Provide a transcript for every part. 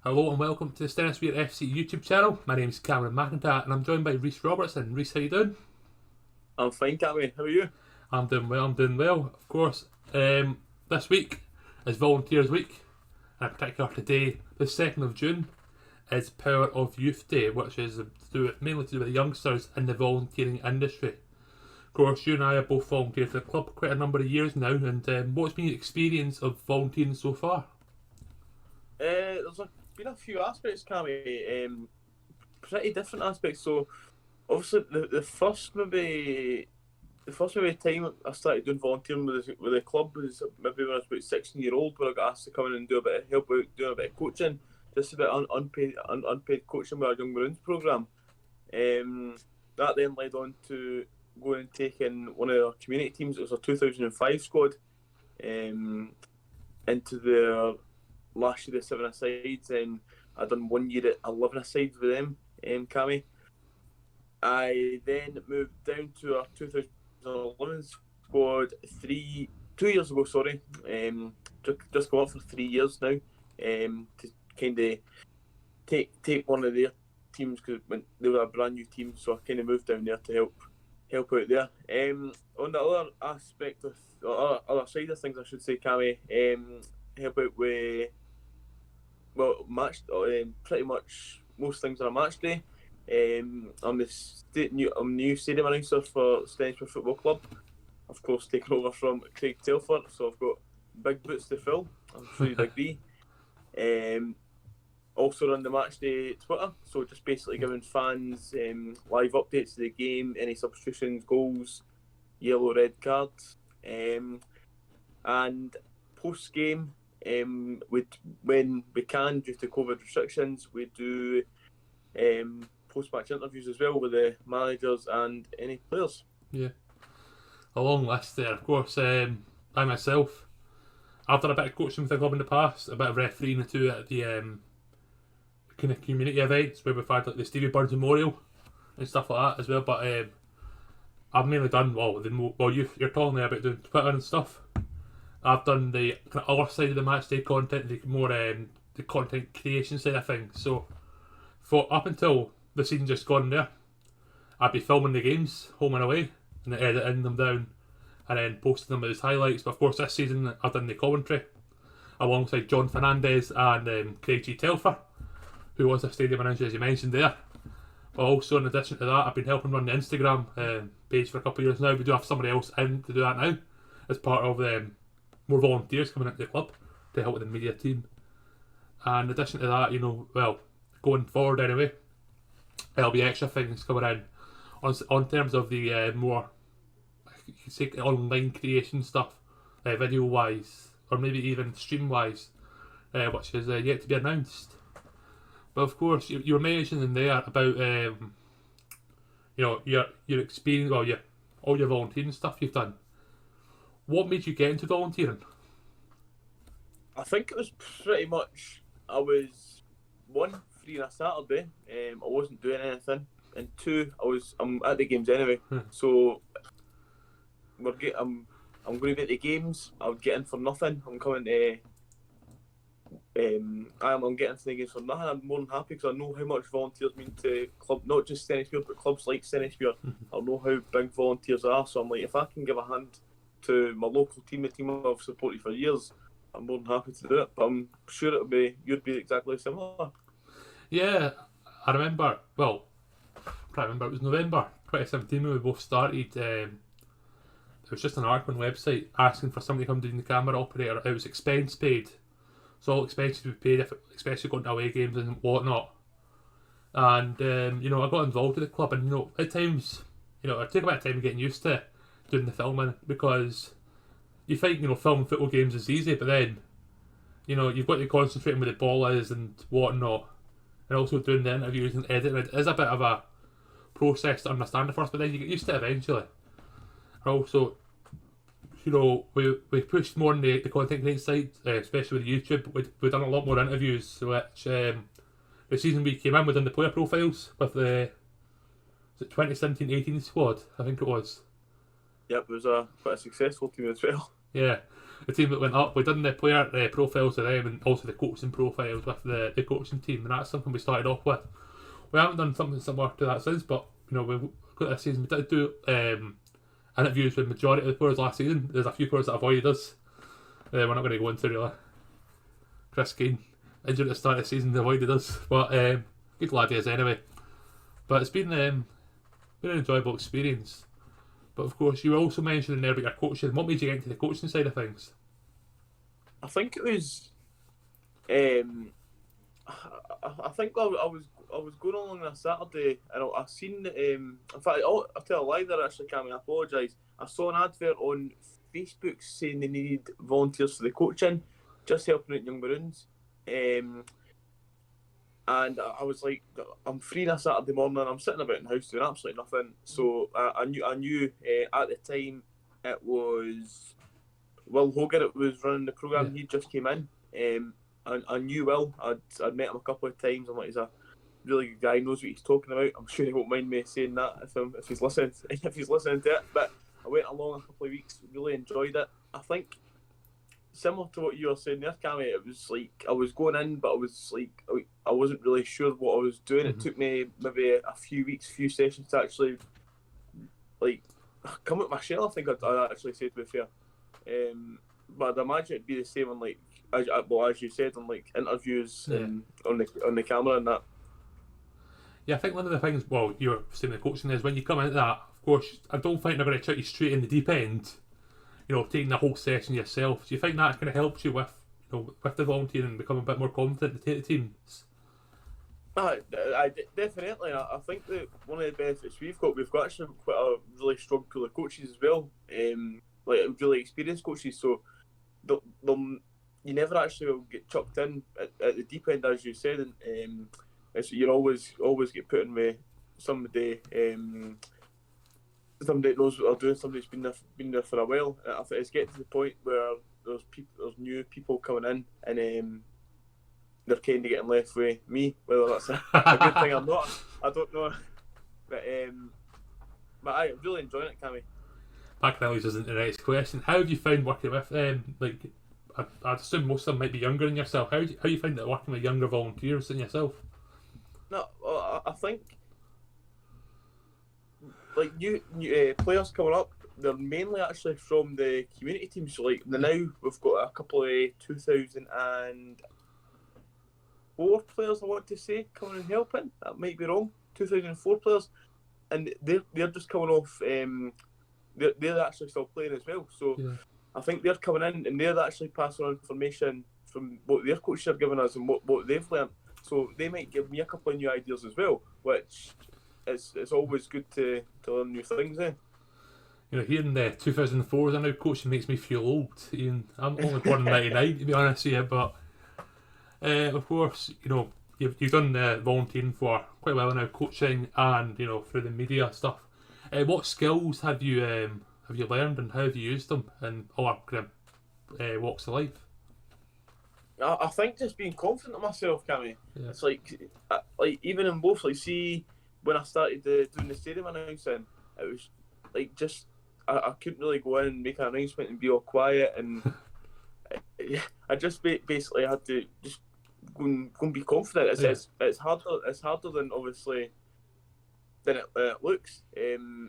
Hello and welcome to the Stenosphere FC YouTube channel. My name is Cameron McIntyre and I'm joined by Rhys Robertson. Rhys, how you doing? I'm fine, Cammy. How are you? I'm doing well, of course. This week is Volunteers Week, and in particular today, the 2nd of June, is Power of Youth Day, which is mainly to do with the youngsters in the volunteering industry. Of course, you and I have both volunteered for the club quite a number of years now, and what's been your experience of volunteering so far? There's been a few aspects, Cammy. Pretty different aspects. So, obviously, the first maybe time I started doing volunteering with the club was maybe when I was about 16-year-old, where I got asked to come in and do a bit of help out, doing a bit of coaching, just a bit unpaid coaching with our Young Maroons programme. That then led on to going and taking one of our community teams. It was our 2005 squad into their last year of 7-a-sides, and I'd done 1 year at 11-a-sides with them, Cammy. I then moved down to our 2011 squad 2 years ago, sorry. Just come up for 3 years now, to kind of take one of their teams, because they were a brand new team, so I kind of moved down there to help out there. On the other aspect of other side of things, I should say, Cammy, help out with pretty much most things on a match day. I'm new stadium announcer for Stenosphere Football Club. Of course, taken over from Craig Telford, so I've got big boots to fill. I'm sure you'd agree. Also run the match day Twitter, so just basically giving fans live updates of the game, any substitutions, goals, yellow, red cards, and post game. When we can, due to COVID restrictions, we do post-match interviews as well with the managers and any players. Yeah, a long list there. Of course, I myself, I've done a bit of coaching with the club in the past, a bit of refereeing too at the kind of community events where we've had like the Stevie Burns Memorial and stuff like that as well. But I've mainly done you're talking there about doing Twitter and stuff. I've done the kind of other side of the match day content, the more the content creation side of things. So, for up until the season just gone there, I'd be filming the games home and away, and then editing them down, and then posting them as highlights. But of course, this season I've done the commentary alongside John Fernandez and Craig G. Telfer, who was a stadium announcer as you mentioned there. But also, in addition to that, I've been helping run the Instagram page for a couple of years now. We do have somebody else in to do that now, as part of more volunteers coming into the club to help with the media team. And in addition to that, going forward anyway, there'll be extra things coming in on terms of the more, you could say, online creation stuff, video wise, or maybe even stream wise, which is yet to be announced. But of course, you were mentioning there about your experience, or all your volunteering stuff you've done. What made you get into volunteering? I think it was pretty much, I was, one, free on a Saturday, I wasn't doing anything, and two, I'm at the games anyway, so I'm going to be at the games. I'll get in for nothing. I'm coming to I'm getting into the games for nothing. I'm more than happy, because I know how much volunteers mean to club, not just Stenosphere, but clubs like Stenosphere. I know how big volunteers are, so I'm like, if I can give a hand to my local team, the team I've supported for years, I'm more than happy to do it. But I'm sure you'd be exactly similar. Yeah, I remember. Well, it was November 2017 when we both started. There was just an article on the website asking for somebody to come doing the camera operator. It was expense paid, so all expenses would be paid, especially going to away games and whatnot. And I got involved with the club, and at times, it took a bit of time getting used to doing the filming, because you think filming football games is easy, but then you've got to concentrate on where the ball is and whatnot, and also doing the interviews and editing. It is a bit of a process to understand at first, but then you get used to it eventually. And also, we pushed more on the content creation side, especially with YouTube. We've done a lot more interviews, which the season we came in, we done the player profiles with the 2017-18 squad, I think it was. Yep, it was quite a successful team as well. Yeah, the team that went up. We done the player profiles of them and also the coaching profiles with the coaching team, and that's something we started off with. We haven't done something similar to that since, but we've got this season. We did do interviews with majority of the players last season. There's a few players that avoided us. We're not going to go into really. Chris Kane, injured at the start of the season, avoided us, but good lad he is anyway. But it's been an enjoyable experience. But of course, you were also mentioning there about your coaching. What made you get into the coaching side of things? I think it was. I think I was going along on a Saturday and I seen. In fact, I'll tell a lie there. Actually, Cammy, I apologise. I saw an advert on Facebook saying they needed volunteers for the coaching, just helping out young Maroons. And I was like, I'm free on a Saturday morning. I'm sitting about in the house doing absolutely nothing. So I knew at the time it was Will Hogan. It was running the programme. Yeah. He just came in. I knew Will. I'd met him a couple of times. I'm like, he's a really good guy. Knows what he's talking about. I'm sure he won't mind me saying that if he's listening to it. But I went along a couple of weeks. Really enjoyed it. I think, similar to what you were saying there, Cammy, it was like I was going in, but I was like I wasn't really sure what I was doing. It took me maybe a few sessions to actually like come out my shell. I think I'd actually say, to be fair. But I'd imagine it'd be the same on like as you said, on like interviews on the camera and that. Yeah, I think one of the things, well, you were saying the coaching is when you come into that, of course, I don't think they're going to chuck you straight in the deep end. Taking the whole session yourself. Do you think that kind of helps you with, with the volunteering and become a bit more confident to take the teams? Definitely. I think that one of the benefits we've got actually quite a really strong pool of coaches as well. Like really experienced coaches, so you never actually will get chucked in at the deep end, as you said, and you always get put in with somebody. Somebody that knows what they're doing, somebody who's been there for a while. I think it's getting to the point where there's new people coming in, and they're kind of getting left with me. Whether that's a good thing or not, I don't know. But I'm really enjoying it, Cammy. Back now isn't the next question. How have you found working with them? Like, I'd assume most of them might be younger than yourself. How you find that working with younger volunteers than yourself? No, I think. Like new players coming up, they're mainly actually from the community teams. So like now we've got a couple of 2004 players, I want to say, coming and helping. That might be wrong. 2004 players, and they're just coming off. They're actually still playing as well. So I think they're coming in and they're actually passing on information from what their coaches have given us and what they've learned. So they might give me a couple of new ideas as well, which. It's always good to learn new things, eh? Hearing the 2004s I now coaching makes me feel old. I'm only born in '99 to be honest with you, but of course, you've done the volunteering for quite well now, coaching and through the media stuff. What skills have you learned and how have you used them in all kind of walks of life? I think just being confident in myself, Cammy. Yeah. It's like even in both, like see. When I started doing the stadium announcing, it was like just I couldn't really go in and make an announcement and be all quiet, and I just basically had to just go and be confident. It's harder than obviously than it looks,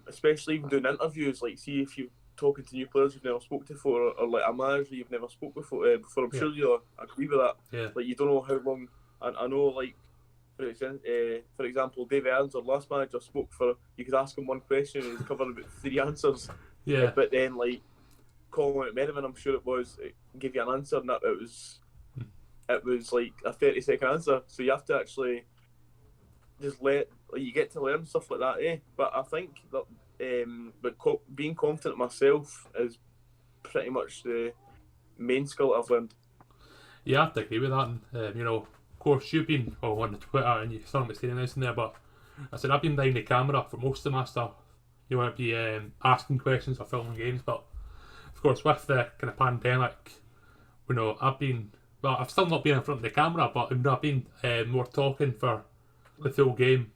especially even doing interviews. Like, see if you're talking to new players you've never spoke to before, or like a manager you've never spoke before. I'm sure you'll agree with that. Yeah. Like you don't know how long. I know like. For example, Dave Evans, our last manager, spoke for. You could ask him one question and he'd cover about 3 answers. Yeah. But then, like Colin McMenamin, I'm sure it was, give you an answer, and it was like a 30-second answer. So you have to actually just you get to learn stuff like that, eh? But I think that being confident myself is pretty much the main skill I've learned. Yeah, I have to agree with that. And, of course, you've been on the Twitter and you saw me saying this in there, but I said I've been behind the camera for most of my stuff. You want to be asking questions or filming games, but of course with the kind of pandemic, I've still not been in front of the camera, but I've been more talking for the full game.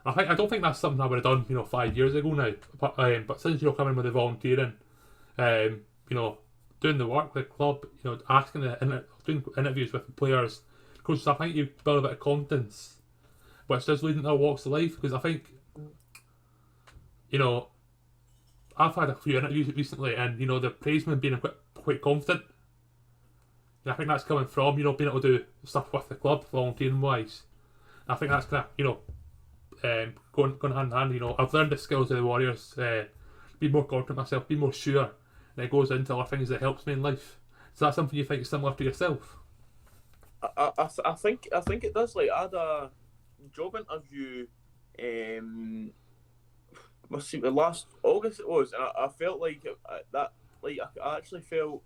I don't think that's something I would have done 5 years ago now, but since coming with the volunteering, doing the work, the club, asking doing interviews with the players, coaches. I think you build a bit of confidence, which does lead into all walks of life. Because I think, I've had a few interviews recently, and the praisement being quite confident. And I think that's coming from being able to do stuff with the club, volunteering wise. I think that's kind of going hand in hand. I've learned the skills of the Warriors. Be more confident myself, be more sure, and it goes into other things that helps me in life. So that's something you think is similar to yourself? I think it does. Like, I had a job interview. Must be last August it was, and I felt like that. Like, I actually felt,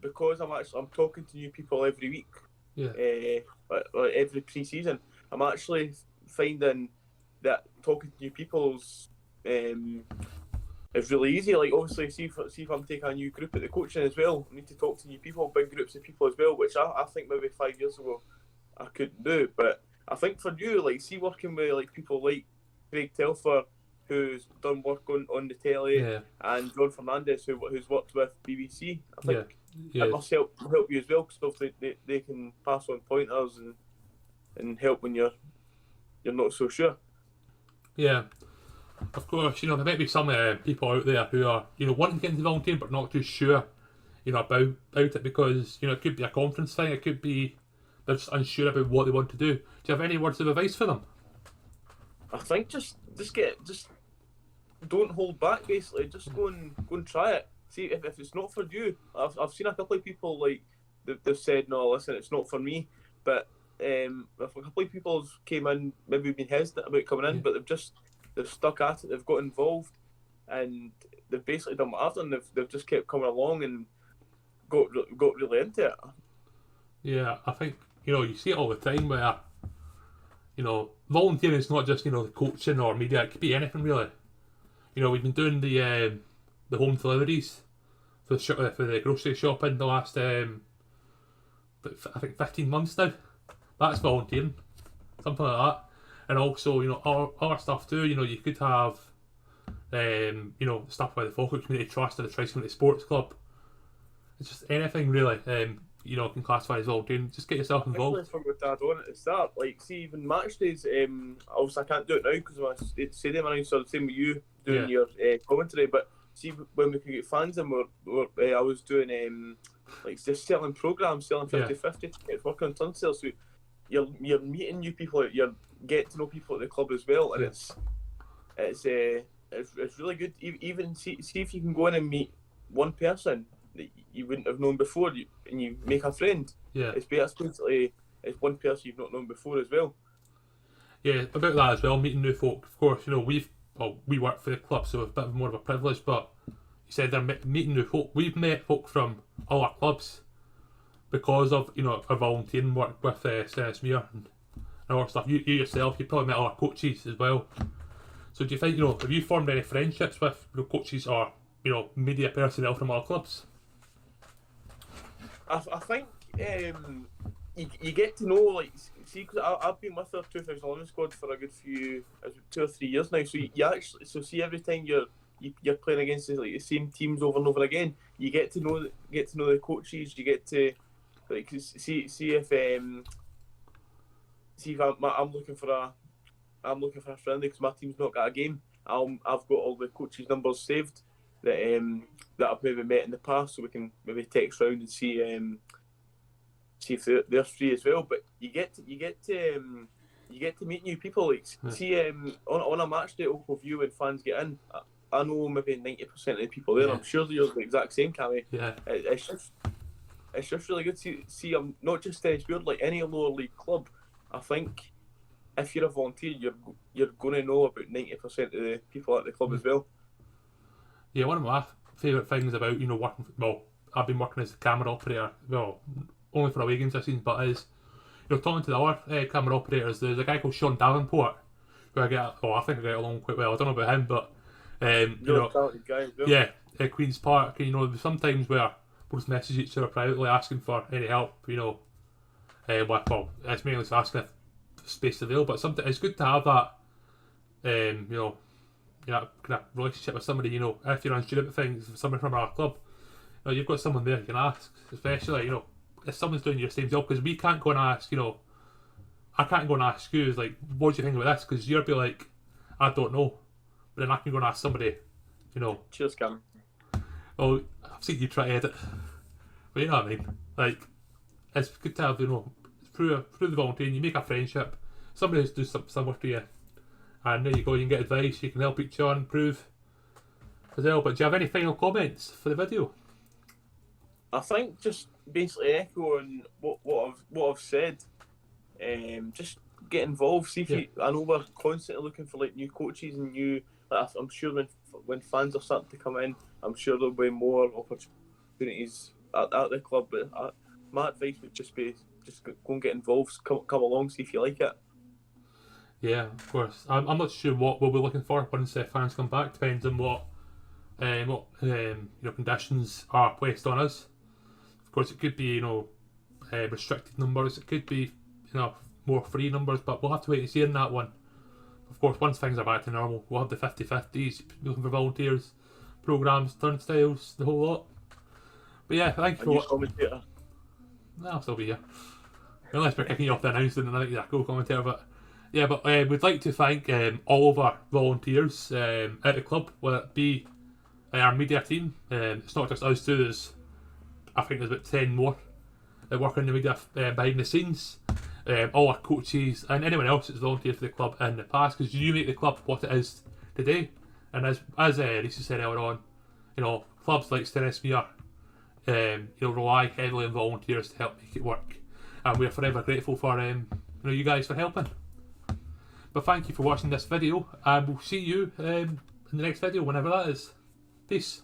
because I'm talking to new people every week. Yeah. Like every pre-season, I'm actually finding that talking to new people's is really easy. Like, obviously, see if I'm taking a new group at the coaching as well, I need to talk to new people, big groups of people as well, which I think maybe 5 years ago I couldn't do. But I think for you, like, see working with like people like Craig Telfer, who's done work on the telly, and John Fernandez, who's worked with BBC. I think it must help you as well, because they can pass on pointers and help when you're not so sure. Yeah, of course. There might be some people out there who are wanting to get into volunteering but not too sure about it, because it could be a confidence thing. It could be they're just unsure about what they want to do. Do you have any words of advice for them? I think just don't hold back. Basically, just go and try it. See if it's not for you. I've seen a couple of people, like, they've said, no, listen, it's not for me. But a couple of people came in, maybe been hesitant about coming in, but they've stuck at it. They've got involved, and they've basically done what I've done. They've just kept coming along and got really into it. Yeah, I think you see it all the time where volunteering is not just the coaching or media. It could be anything really. We've been doing the home deliveries for the grocery shopping the last I think 15 months now. That's volunteering, something like that. And also other stuff too. You could have stuff by the Falkirk Community Trust or the Tri-County Sports Club. It's just anything really. Can classify as volunteering. Just get yourself involved. Especially from what I'd on at the start, like, see, even match days. Obviously I can't do it now because I'm a stadium announcer. So the same with you doing your commentary. But see, when we could get fans in, I was doing like just selling programs, selling 50/50 tickets, working on turn sales. So you're meeting new people. You're getting to know people at the club as well, and it's really good. Even see if you can go in and meet one person that you wouldn't have known before, and you make a friend. Yeah, it's basically it's one person you've not known before as well. Yeah, about that as well. Meeting new folk, of course. We work for the club, so it's a bit more of a privilege. But you said they're meeting new folk. We've met folk from all our clubs because of our volunteering work with Smear and all that stuff. You yourself, you probably met all our coaches as well. So do you think have you formed any friendships with coaches or media personnel from our clubs? I think you get to know, like, see, because I've been with our 2011 squad for a good few 2 or 3 years now. So you actually see every time you're playing against the same teams over and over again, you get to know the coaches. You get to see if I'm looking for a friendly because my team's not got a game. I've got all the coaches' numbers saved that I've maybe met in the past, so we can maybe text round and see if they're free as well. But you get to meet new people. Like, see, on a match day at Oakville View when fans get in, I know maybe 90% of the people there. I'm sure you're the exact same, Cammy. Yeah. It's just really good to see. Not just Tennisfield, like any lower league club. I think if you're a volunteer, you're going to know about 90% of the people at the club as well. Yeah, one of my favourite things about working. Well, I've been working as a camera operator. Well, only for away games I've seen, but is talking to the other camera operators. There's a guy called Sean Davenport who I think I get along quite well. I don't know about him, but you're a talented guy as well. Yeah, at Queen's Park. There's sometimes where we'll just message each other privately asking for any help. Well, it's mainly just asking if space is available, but sometimes it's good to have that. Kind of relationship with somebody. If you're unsure about things, somebody from our club. know, you've got someone there you can ask, especially, you know, if someone's doing your same job, because we can't go and ask, you know, I can't go and ask you, like, what do you think about this? Because you'll be like, I don't know. But then I can go and ask somebody, you know. Cheers, Cam. Oh, I've seen you try to edit. But you know what I mean? Like, it's good to have, you know, through the volunteering, you make a friendship. Somebody who's doing something similar to you. And there you go, you can get advice, you can help each other improve as well. But do you have any final comments for the video? I think just basically echoing what I've said. Just get involved. See if I know we're constantly looking for like new coaches and new. Like, I'm sure when fans are starting to come in, I'm sure there'll be more opportunities at the club. But my advice would just be go and get involved. Come along, see if you like it. Yeah, of course. I'm not sure what we'll be looking for once fans come back. Depends on what conditions are placed on us. Of course, it could be restricted numbers. It could be more free numbers, but we'll have to wait and see in that one. Of course, once things are back to normal, we'll have the 50-50s, looking for volunteers, programmes, turnstiles, the whole lot. But yeah, thank you for watching. No, I'll still be here. Unless we're kicking you off the announcement and I think you're a cool commentator, but yeah, but we'd like to thank all of our volunteers at the club, whether it be our media team. It's not just us two, I think there's about 10 more that work in the media behind the scenes. All our coaches and anyone else that's volunteered for the club in the past, because you make the club what it is today. And as Lisa said earlier on, clubs like Stennismere rely heavily on volunteers to help make it work, and we're forever grateful for you guys for helping. But thank you for watching this video, and we'll see you in the next video, whenever that is. Peace.